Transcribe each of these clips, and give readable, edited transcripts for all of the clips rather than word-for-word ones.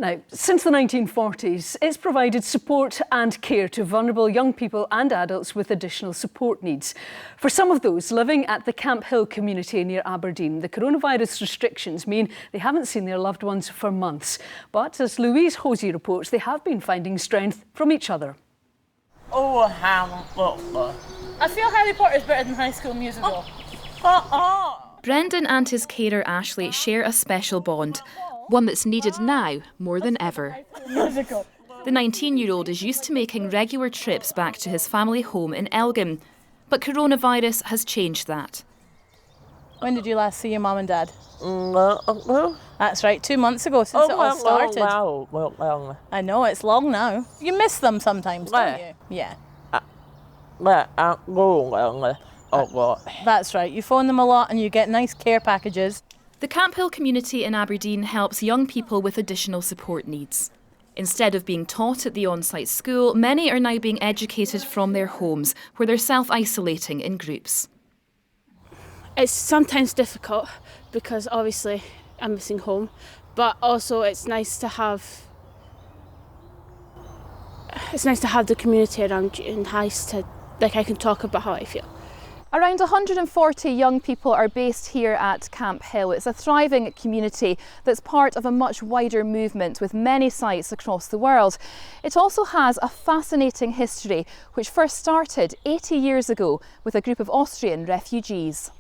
Now, since the 1940s, it's provided support and care to vulnerable young people and adults with additional support needs. For some of those living at the Camphill community near Aberdeen, the coronavirus restrictions mean they haven't seen their loved ones for months. But as Louise Hosey reports, they have been finding strength from each other. Oh, Hamlet. I feel Harry Potter's better than High School Musical. Brendan and his carer Ashley share a special bond, one that's needed now more than ever. The 19-year-old is used to making regular trips back to his family home in Elgin, but coronavirus has changed that. When did you last see your mum and dad? That's right, 2 months ago since it all started. Well. I know, it's long now. You miss them sometimes, don't you? Yeah. That's right, you phone them a lot and you get nice care packages. The Camphill community in Aberdeen helps young people with additional support needs. Instead of being taught at the on-site school, many are now being educated from their homes, where they're self-isolating in groups. It's sometimes difficult because obviously I'm missing home, but also it's nice to have the community around you and nice to, I can talk about how I feel. Around 140 young people are based here at Camphill. It's a thriving community that's part of a much wider movement with many sites across the world. It also has a fascinating history, which first started 80 years ago with a group of Austrian refugees.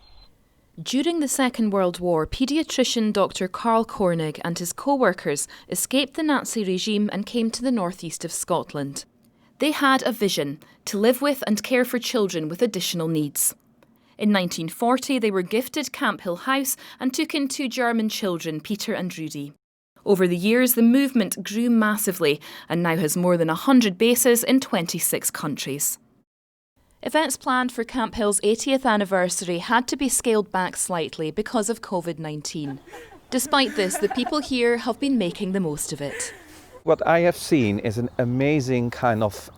During the Second World War, paediatrician Dr. Karl Kornig and his co-workers escaped the Nazi regime and came to the northeast of Scotland. They had a vision to live with and care for children with additional needs. In 1940, they were gifted Camphill House and took in 2 German children, Peter and Rudy. Over the years, the movement grew massively and now has more than 100 bases in 26 countries. Events planned for Camphill's 80th anniversary had to be scaled back slightly because of COVID-19. Despite this, the people here have been making the most of it. What I have seen is an amazing kind of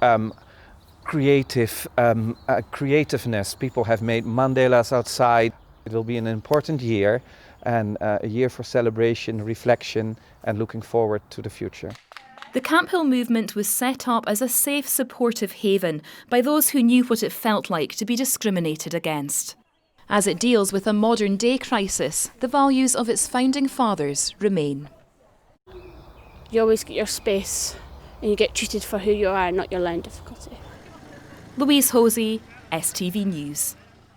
creativeness. People have made mandalas outside. It will be an important year and a year for celebration, reflection and looking forward to the future. The Camphill movement was set up as a safe, supportive haven by those who knew what it felt like to be discriminated against. As it deals with a modern-day crisis, the values of its founding fathers remain. You always get your space and you get treated for who you are, not your learning difficulty. Louise Hosey, STV News.